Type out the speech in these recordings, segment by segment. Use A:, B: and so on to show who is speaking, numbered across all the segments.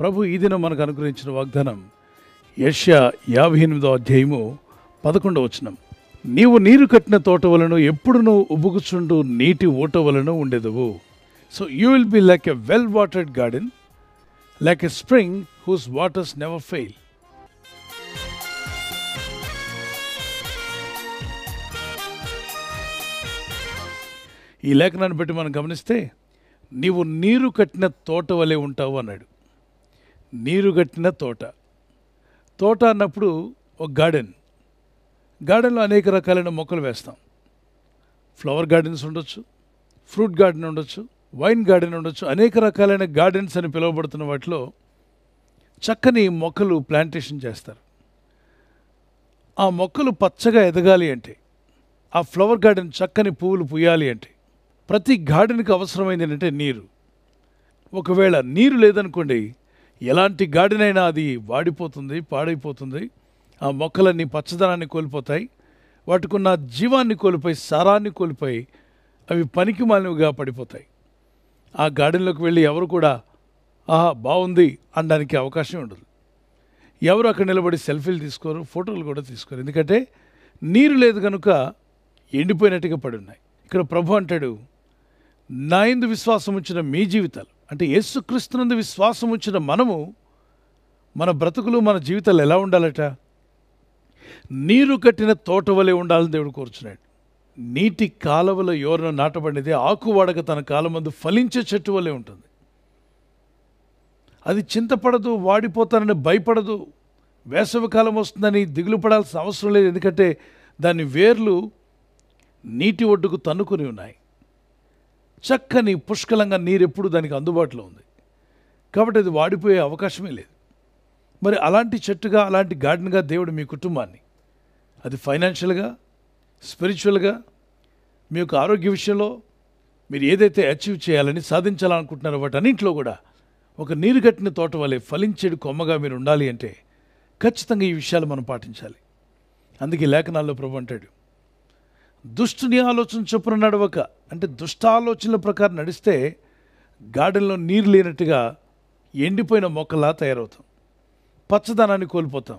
A: ప్రభు ఈ దినం మనకు అనుగ్రహించిన వాగ్దానం యెషయా 58వ అధ్యాయము 11వ వచనం. నీవు నీరు కట్టిన తోట వలన ఎప్పుడునూ ఉబుకుచుండు నీటి ఊట వలన ఉండెదవు. So you will be like a well watered garden, like a spring whose waters never fail. ఈ లేఖనాన్ని బట్టి మనం గమనిస్తే నీవు నీరు కట్టిన తోట వలె ఉంటావు అన్నాడు. నీరు కట్టిన తోట. తోట అన్నప్పుడు ఒక గార్డెన్లో అనేక రకాలైన మొక్కలు వేస్తాం. ఫ్లవర్ గార్డెన్స్ ఉండొచ్చు, ఫ్రూట్ గార్డెన్ ఉండొచ్చు, వైన్ గార్డెన్ ఉండొచ్చు. అనేక రకాలైన గార్డెన్స్ అని పిలువబడుతున్న వాటిలో చక్కని మొక్కలు ప్లాంటేషన్ చేస్తారు. ఆ మొక్కలు పచ్చగా ఎదగాలి అంటే, ఆ ఫ్లవర్ గార్డెన్ చక్కని పువ్వులు పూయాలి అంటే ప్రతి గార్డెన్కి అవసరమైంది ఏంటంటే నీరు. ఒకవేళ నీరు లేదనుకోండి, ఎలాంటి గార్డెన్ అయినా అది వాడిపోతుంది, పాడైపోతుంది. ఆ మొక్కలన్నీ పచ్చదనాన్ని కోల్పోతాయి, వాటికున్న జీవాన్ని కోల్పోయి, సారాన్ని కోల్పోయి అవి పనికిమాలినవిగా పడిపోతాయి. ఆ గార్డెన్లోకి వెళ్ళి ఎవరు కూడా ఆహా బాగుంది అనడానికి అవకాశం ఉండదు. ఎవరు అక్కడ నిలబడి సెల్ఫీలు తీసుకోరు, ఫోటోలు కూడా తీసుకోరు. ఎందుకంటే నీరు లేదు కనుక ఎండిపోయినట్టుగా పడి ఉన్నాయి. ఇక్కడ ప్రభు అంటాడు, నా యందు విశ్వాసం ఉంచిన మీ జీవితాలు, అంటే యేసుక్రీస్తునందు విశ్వాసం ఉంచిన మనము, మన బ్రతుకులు, మన జీవితాలు ఎలా ఉండాలట? నీరు కట్టిన తోట వలె ఉండాలని దేవుడు కోరుచున్నాడు. నీటి కాలవల యోరన నాటబడినది ఆకు వాడక తన కాలమందు ఫలించే చెట్టు వలె ఉంటుంది. అది చింతపడదు, వాడిపోతానని భయపడదు, వేసవి కాలం వస్తుందని దిగులు పడాల్సిన అవసరం లేదు. ఎందుకంటే దాని వేర్లు నీటి ఒడ్డుకు తన్నుకొని ఉన్నాయి. చక్కని పుష్కలంగా నీరు ఎప్పుడు దానికి అందుబాటులో ఉంది కాబట్టి అది వాడిపోయే అవకాశమే లేదు. మరి అలాంటి చెట్టుగా, అలాంటి గార్డెన్గా దేవుడు మీ కుటుంబాన్ని, అది ఫైనాన్షియల్గా, స్పిరిచువల్గా, మీ యొక్క ఆరోగ్య విషయంలో మీరు ఏదైతే అచీవ్ చేయాలని, సాధించాలనుకుంటున్నారో వాటన్నింటిలో కూడా ఒక నీరు కట్టిన తోట వలె ఫలించేడు కొమ్మగా మీరు ఉండాలి అంటే ఖచ్చితంగా ఈ విషయాలు మనం పాటించాలి. అందుకే లేఖనాల్లో ప్రభు అంటాడు, దుష్టుని ఆలోచన చొప్పున నడవక, అంటే దుష్ట ఆలోచనల ప్రకారం నడిస్తే గార్డెన్లో నీరు లేనట్టుగా ఎండిపోయిన మొక్కలా తయారవుతాం, పచ్చదనాన్ని కోల్పోతాం,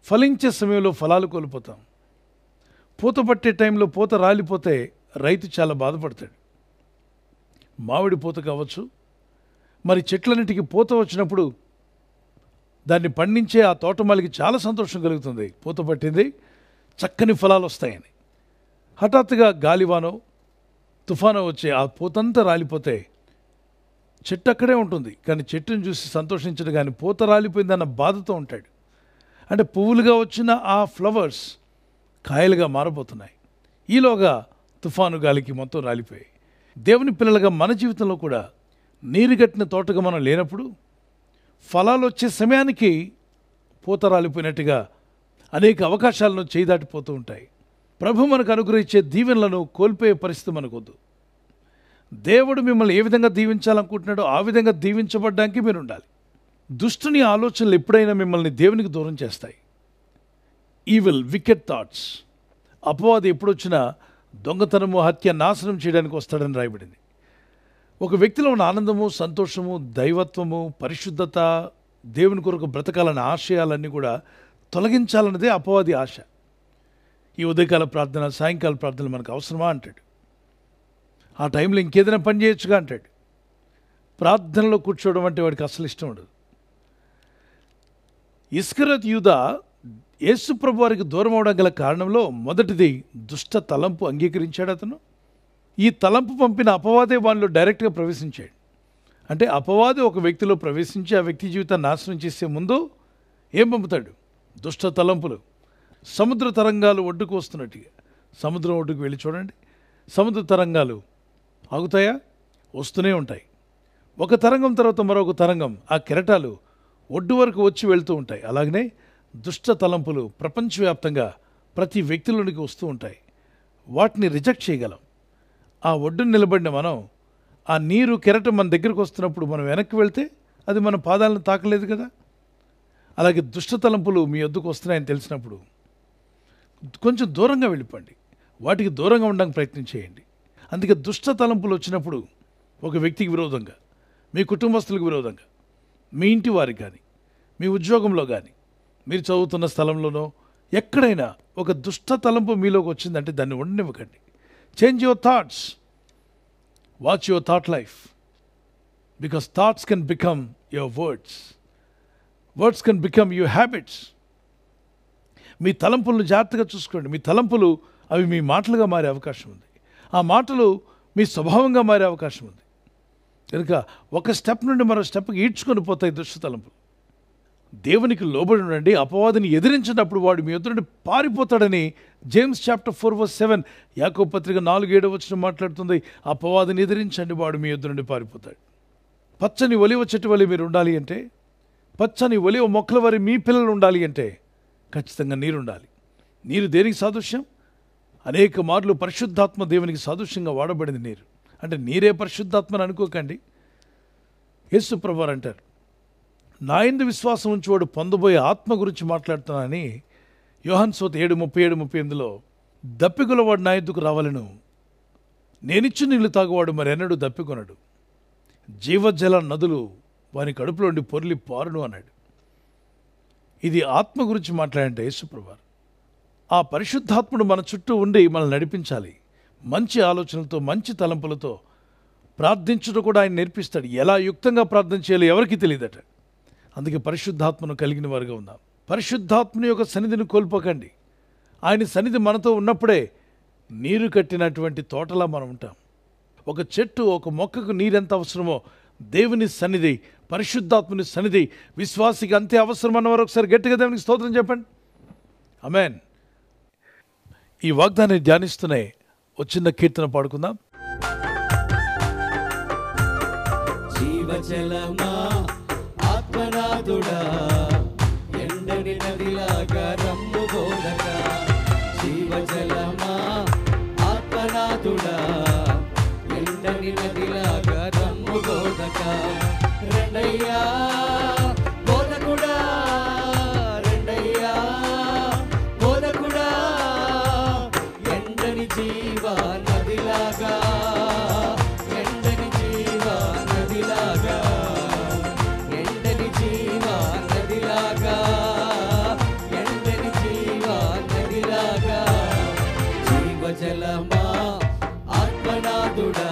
A: ఫలించే సమయంలో ఫలాలు కోల్పోతాం. పూత పట్టే టైంలో పూత రాలిపోతే రైతు చాలా బాధపడతాడు. మామిడి పూత కావచ్చు, మరి చెట్లన్నిటికీ పూత వచ్చినప్పుడు దాన్ని పండించే ఆ తోటమాలికి చాలా సంతోషం కలుగుతుంది, పూత పట్టింది, చక్కని ఫలాలు వస్తాయని. హఠాత్తుగా గాలివానో తుఫానో వచ్చి ఆ పూతంతా రాలిపోతే చెట్టు అక్కడే ఉంటుంది, కానీ చెట్టును చూసి సంతోషించడు, కానీ పూత రాలిపోయిందన్న బాధతో ఉంటాడు. అంటే పువ్వులుగా వచ్చిన ఆ ఫ్లవర్స్ కాయలుగా మారబోతున్నాయి. ఈలోగా తుఫాను గాలికి మొత్తం రాలిపోయాయి. దేవుని పిల్లలుగా మన జీవితంలో కూడా నీరు కట్టిన తోటగా మనం లేనప్పుడు ఫలాలు వచ్చే సమయానికి పూత రాలిపోయినట్టుగా అనేక అవకాశాలను చేయిదాటిపోతూ ఉంటాయి. ప్రభు మనకు అనుగ్రహించే దీవెనలను కోల్పోయే పరిస్థితి మనకొద్దు. దేవుడు మిమ్మల్ని ఏ విధంగా దీవించాలనుకుంటున్నాడో ఆ విధంగా దీవించబడ్డానికి మీరు ఉండాలి. దుష్టుని ఆలోచనలు ఎప్పుడైనా మిమ్మల్ని దేవునికి దూరం చేస్తాయి. Evil, wicket thoughts. అపవాది ఎప్పుడొచ్చినా దొంగతనము, హత్య, నాశనం చేయడానికి వస్తాడని రాయబడింది. ఒక వ్యక్తిలో ఉన్న ఆనందము, సంతోషము, దైవత్వము, పరిశుద్ధత, దేవుని కొరకు బ్రతకాలన్న ఆశయాలన్నీ కూడా తొలగించాలన్నదే అపవాది ఆశ. ఈ ఉదయకాల ప్రార్థన, సాయంకాల ప్రార్థనలు మనకు అవసరమా అంటాడు. ఆ టైంలో ఇంకేదైనా పని చేయొచ్చుగా అంటాడు. ప్రార్థనలో కూర్చోవడం అంటే వాడికి అసలు ఇష్టం ఉండదు. ఇస్కరియోతు యూదా యేసు ప్రభు వారికి దూరం అవడం గల కారణంలో మొదటిది దుష్ట తలంపు అంగీకరించాడు అతను. ఈ తలంపు పంపిన అపవాదే వానిలో డైరెక్ట్గా ప్రవేశించాడు. అంటే అపవాది ఒక వ్యక్తిలో ప్రవేశించి ఆ వ్యక్తి జీవితాన్ని నాశనం చేసే ముందు ఏం పంపుతాడు? దుష్ట తలంపులు. సముద్ర తరంగాలు ఒడ్డుకు వస్తున్నట్టుగా, సముద్రం ఒడ్డుకు వెళ్ళి చూడండి, సముద్ర తరంగాలు ఆగుతాయా? వస్తూనే ఉంటాయి. ఒక తరంగం తర్వాత మరొక తరంగం, ఆ కెరటాలు ఒడ్డు వరకు వచ్చి వెళ్తూ ఉంటాయి. అలాగనే దుష్ట తలంపులు ప్రపంచవ్యాప్తంగా ప్రతి వ్యక్తిలోనికి వస్తూ ఉంటాయి. వాటిని రిజెక్ట్ చేయగలం. ఆ ఒడ్డును నిలబడిన మనం, ఆ నీరు కెరటం మన దగ్గరకు వస్తున్నప్పుడు మనం వెనక్కి వెళ్తే అది మన పాదాలను తాకలేదు కదా. అలాగే దుష్ట తలంపులు మీ వద్దకు వస్తున్నాయని తెలిసినప్పుడు కొంచెం దూరంగా వెళ్ళిపోండి, వాటికి దూరంగా ఉండడానికి ప్రయత్నం చేయండి. అందుకే దుష్ట తలంపులు వచ్చినప్పుడు ఒక వ్యక్తికి విరోధంగా, మీ కుటుంబస్తులకు విరోధంగా, మీ ఇంటి వారికి కానీ, మీ ఉద్యోగంలో కానీ, మీరు చదువుతున్న స్థలంలోనో ఎక్కడైనా ఒక దుష్ట తలంపు మీలోకి వచ్చిందంటే దాన్ని ఉండనివ్వకండి. Change your thoughts, watch your thought life, because thoughts can become your words, words can become your habits. మీ తలంపులను జాగ్రత్తగా చూసుకోండి. మీ తలంపులు అవి మీ మాటలుగా మారే అవకాశం ఉంది. ఆ మాటలు మీ స్వభావంగా మారే అవకాశం ఉంది. కనుక ఒక స్టెప్ నుండి మరో స్టెప్కి ఈడ్చుకొని పోతాయి దుష్ట తలంపులు. దేవునికి లోబడి ఉండండి, అపవాదిని ఎదిరించినప్పుడు వాడు మీ ఎదురుండి పారిపోతాడని జేమ్స్ చాప్టర్ 4:7 యాకోబు పత్రిక 4:7 వచనం మాట్లాడుతుంది. అపవాదిని ఎదిరించండి, వాడు మీ ఎదురుండి పారిపోతాడు. పచ్చని ఒలివ చెట్టు వలె మీరు ఉండాలి అంటే, పచ్చని ఒలివ మొక్కల వరి మీ పిల్లలు ఉండాలి అంటే ఖచ్చితంగా నీరు ఉండాలి. నీరు దేనికి సాదృశ్యం? అనేక మార్లు పరిశుద్ధాత్మ దేవునికి సాదృశ్యంగా వాడబడింది నీరు. అంటే నీరే పరిశుద్ధాత్మని అనుకోకండి. యేసు ప్రభువారు అంటారు, నా యందు విశ్వాసం ఉంచేవాడు పొందబోయే ఆత్మ గురించి మాట్లాడుతున్నానని యోహాను సువార్త 7:37-38లో, దప్పికొలవాడు నా యొద్దకు రావాలను, నేనిచ్చు నీళ్లు తాగువాడు మరెన్నడూ దప్పికొనడు, జీవజల నదులు వాని కడుపులో ఉండి పొర్లి పారును అన్నాడు. ఇది ఆత్మ గురించి మాట్లాడంటే యేసు ప్రభువారు. ఆ పరిశుద్ధాత్ముడు మన చుట్టూ ఉండి మనల్ని నడిపించాలి. మంచి ఆలోచనలతో, మంచి తలంపులతో ప్రార్థించడం కూడా ఆయన నేర్పిస్తాడు. ఎలా యుక్తంగా ప్రార్థన చేయాలో ఎవరికి తెలియదట. అందుకే పరిశుద్ధాత్మను కలిగిన వారుగా ఉందాం. పరిశుద్ధాత్మని యొక్క సన్నిధిని కోల్పోకండి. ఆయన సన్నిధి మనతో ఉన్నప్పుడే నీరు కట్టినటువంటి తోటలా మనం ఉంటాం. ఒక చెట్టు, ఒక మొక్కకు నీరెంత అవసరమో దేవుని సన్నిధి, పరిశుద్ధాత్మని సన్నిధి విశ్వాసికి అంతే అవసరం అన్నవారు ఒకసారి గట్టిగా దేవునికి స్తోత్రం చెప్పండి. ఆమేన్. ఈ వాగ్దాన్ని ధ్యానిస్తూనే ఒక చిన్న కీర్తన పాడుకుందాం.
B: జీవజలమా ఆత్మనాథుడా, ఎండని నదిలాగా రమ్ము బోధక. జీవజలమా ఆత్మనాథుడా, ఎండని నదిలాగా రమ్ము బోధక. రెండయ్యా బోధకుడా, రెండయ్యా బోధకుడా, ఎండని జీవ నదిలాగా, ఎండని జీవ నదిలాగా, ఎండని జీవ నదిలాగా, ఎండని జీవ నదిలాగా. జీవజలమా ఆత్మనాథుడా,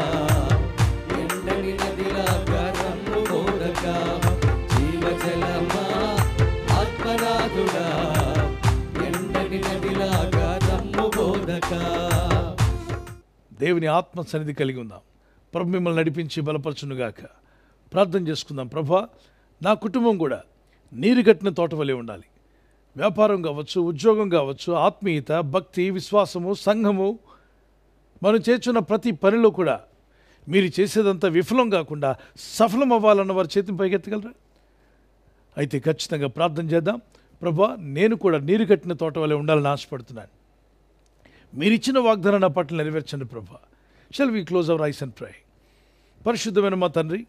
B: ఎండని నదిలాగా రమ్ము బోధక. జీవజలమా ఆత్మనాథుడా, ఎండని నదిలాగా రమ్ము బోధక.
A: దేవుని ఆత్మ సన్నిధి కలిగి ఉందాం. ప్రభు మిమ్మల్ని నడిపించి బలపరచునుగాక. ప్రార్థన చేసుకుందాం. ప్రభా, నా కుటుంబం కూడా నీరు కట్టిన తోట వలె ఉండాలి. వ్యాపారం కావచ్చు, ఉద్యోగం కావచ్చు, ఆత్మీయత, భక్తి, విశ్వాసము, సంఘము, మనం చేస్తున్న ప్రతి పనిలో కూడా మీరు చేసేదంతా విఫలం కాకుండా సఫలం అవ్వాలన్న వారి చేతిని పైకెత్తగలరా? అయితే ఖచ్చితంగా ప్రార్థన చేద్దాం. ప్రభా, నేను కూడా నీరు కట్టిన తోట వలె ఉండాలని ఆశపడుతున్నాను. మీరిచ్చిన వాగ్దానం నా పట్ల నెరవేర్చండి ప్రభా. Shall we close our eyes and pray. పరిశుద్ధమైన మా తండ్రి,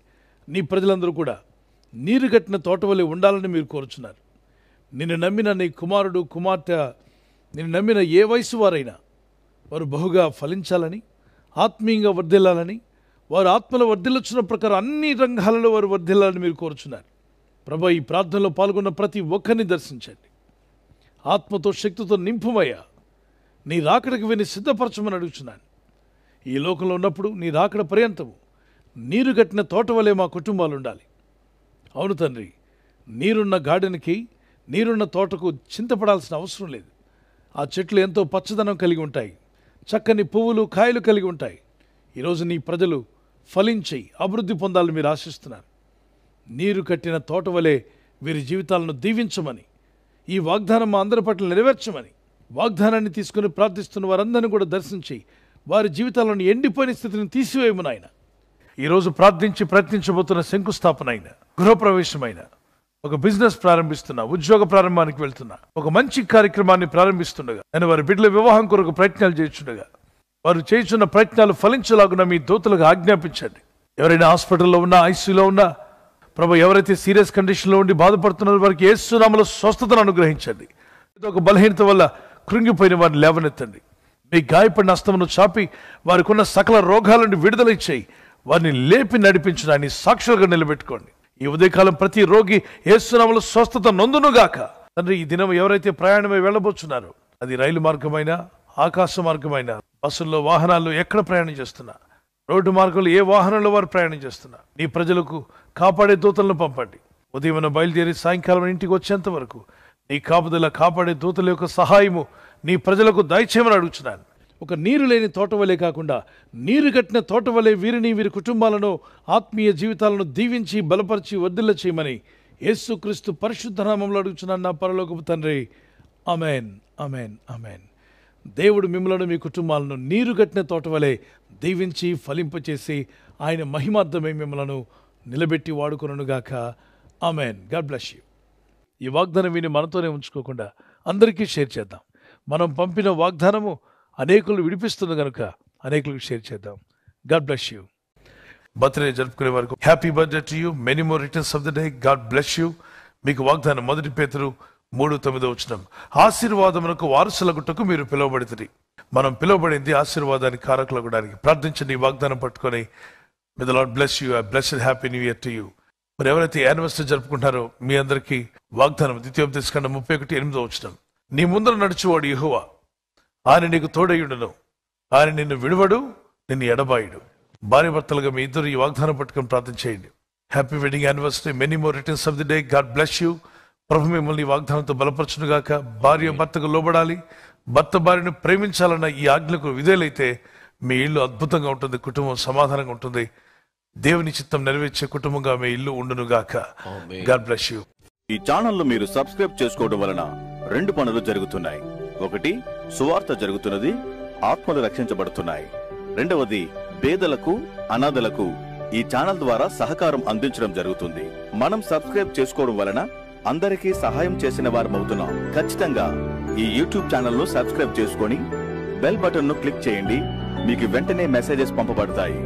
A: నీ ప్రజలందరూ కూడా నీరు కట్టిన తోట వలె ఉండాలని మీరు కోరుచున్నారు. నిన్ను నమ్మిన నీ కుమారుడు, కుమార్తె, నిన్ను నమ్మిన ఏ వయసు వారైనా వారు బహుగా ఫలించాలని, ఆత్మీయంగా వర్ధిల్లాలని, వారు ఆత్మలో వర్ధిల్లొచ్చిన ప్రకారం అన్ని రంగాలలో వారు వర్ధిల్లాలని మీరు కోరుచున్నారు. ప్రభా, ఈ ప్రార్థనలో పాల్గొన్న ప్రతి ఒక్కరిని దర్శించండి. ఆత్మతో, శక్తితో నింపుమయ్యా. నీ రాకడకు విని సిద్ధపరచమని అడుగుచున్నాను. ఈ లోకంలో ఉన్నప్పుడు నీ రాకడ పర్యంతము నీరు కట్టిన తోట వలె మా కుటుంబాలు ఉండాలి. అవును తండ్రి, నీరున్న గార్డెన్కి, నీరున్న తోటకు చింతపడాల్సిన అవసరం లేదు. ఆ చెట్లు ఎంతో పచ్చదనం కలిగి ఉంటాయి, చక్కని పువ్వులు, కాయలు కలిగి ఉంటాయి. ఈరోజు నీ ప్రజలు ఫలించి అభివృద్ధి పొందాలని మీరు ఆశిస్తున్నారు. నీరు కట్టిన తోట వలె వీరి జీవితాలను దీవించమని, ఈ వాగ్దానం మా అందరి పట్ల నెరవేర్చమని, వాగ్దానాన్ని తీసుకుని ప్రార్థిస్తున్న వారందరినీ కూడా దర్శించి వారి జీవితాలను ఎండిపోయిన స్థితిని తీసివేయమని ఆయన ఈరోజు ప్రార్థించి ప్రయత్నించబోతున్న శంకుస్థాపన అయిన, గృహప్రవేశమైన, ఒక బిజినెస్ ప్రారంభిస్తున్నా, ఉద్యోగ ప్రారంభానికి వెళ్తున్నా, ఒక మంచి కార్యక్రమాన్ని ప్రారంభిస్తుండగా, నేను వారి బిడ్డల వివాహం కొరకు ప్రయత్నాలు చేస్తుండగా వారు చేస్తున్న ప్రయత్నాలు ఫలించలాగున మీ దూతలకు ఆజ్ఞాపించండి. ఎవరైనా హాస్పిటల్లో ఉన్నా, ఐసీయూలో ఉన్నా, ప్రభు, ఎవరైతే సీరియస్ కండిషన్లో ఉండి బాధపడుతున్నారో వారికి యేసు నామములో స్వస్థతను అనుగ్రహించండి. ఏదో ఒక బలహీనత వల్ల కృంగిపోయిన వారిని లేవనెత్తండి. మీ గాయపడిన హస్తమును చాపి వారికి ఉన్న సకల రోగాల నుండి విడుదల ఇచ్చేయి. వారిని లేపి నడిపించడాన్ని సాక్షులుగా నిలబెట్టుకోండి. ఈ ఉదయకాలం ప్రతి రోగి యేసు నామములో స్వస్థత నొందునుగాక. తండ్రి, ఈ దినం ఎవరైతే ప్రయాణమై వెళ్ళబోతున్నారో, అది రైలు మార్గమైనా, ఆకాశ మార్గమైనా, బస్సుల్లో, వాహనాల్లో ఎక్కడ ప్రయాణం చేస్తున్నా, రోడ్డు మార్గంలో ఏ వాహనంలో వారు ప్రయాణం చేస్తున్నా, నీ ప్రజలకు కాపాడే దూతలను పంపండి. ఉదయం బయలుదేరి సాయంకాలం ఇంటికి వచ్చేంత వరకు నీ కాపుదల, కాపాడే దూతల యొక్క సహాయము నీ ప్రజలకు దయచేయమని అడుగుతున్నాను. ఒక నీరు లేని తోట వలె కాకుండా నీరు కట్టిన తోట వలె వీరిని, వీరి కుటుంబాలను, ఆత్మీయ జీవితాలను దీవించి బలపరిచి వర్ధిల్ల చేయమని యేసుక్రీస్తు పరిశుద్ధ నామములో అడుగుచున్నాను నా పరలోకపు తండ్రి. ఆమేన్, ఆమేన్, ఆమేన్. దేవుడు మిమ్మలను, మీ కుటుంబాలను నీరు కట్టిన తోట వలె దీవించి ఫలింపచేసి ఆయన మహిమార్థమై మిమ్మలను నిలబెట్టి వాడుకొనుగాక. ఆమేన్. God bless you. ఈ వాగ్దానం విని మనతోనే ఉంచుకోకుండా అందరికీ షేర్ చేద్దాం. మనం పంపిన వాగ్దానము అనేకులు విడిపిస్తుంది కనుక అనేకులకు షేర్ చేద్దాం. God bless you. బర్త్డే జరుపుకునే వరకు happy birthday to you, many more returns of the day. God bless you. మీకు వాగ్దానం 1 పేతురు 3:9 ఆశీర్వాదమునకు వారసులగుటకు మీరు పిలువబడితిరి. మనం పిలువబడింది ఆశీర్వాదానికి కారకులగడానికి. ప్రార్థించండి. ఈ వాగ్దానం పట్టుకొని may the lord bless you. I blessed happy new year to you. మరి ఎవరైతే యానివర్సరీ జరుపుకుంటారో మీ అందరికీ వాగ్దానం ద్వితీయోపదేశకాండం 31:8 నీ ముందర నడుచువాడు యెహోవా, ఆయన నీకు తోడయుడును, ఆయన నిన్ను విడువడు, నిన్ను ఎడబాయుడు. భార్య భర్తలుగా మీ ఇద్దరు ఈ వాగ్దానం పట్టుకొని ప్రార్థన చేయండి. Happy wedding anniversary, many more returns of the day. God bless you. ప్రభు మిమ్మల్ని ఈ వాగ్దానంతో బలపరచునుగాక. భార్య భర్తకు లోబడాలి, భర్త భార్యను ప్రేమించాలన్న ఈ ఆజ్ఞకు విధేయులైతే మీ ఇల్లు అద్భుతంగా ఉంటుంది, కుటుంబం సమాధానంగా ఉంటుంది, దేవుని చిత్తం నెరవేర్చే కుటుంబంగా మీ ఇల్లు ఉండునుగాక. God bless you.
C: ఈ ఛానల్ మీరు సబ్స్క్రైబ్ చేసుకోవడం వలన 2 పనులు జరుగుతున్నాయి. ఒకటి, సువార్త జరుగుతున్నది, ఆత్మలు రక్షించబడుతున్నాయి. రెండవది, పేదలకు, అనాథలకు ఈ ఛానల్ ద్వారా సహకారం అందించడం జరుగుతుంది. మనం సబ్స్క్రైబ్ చేసుకోవడం వలన అందరికీ సహాయం చేసిన వారమవుతున్నాం. ఖచ్చితంగా ఈ యూట్యూబ్ ఛానల్ ను సబ్స్క్రైబ్ చేసుకొని బెల్ బటన్ ను క్లిక్ చేయండి. మీకు వెంటనే మెసేజెస్ పంపబడతాయి.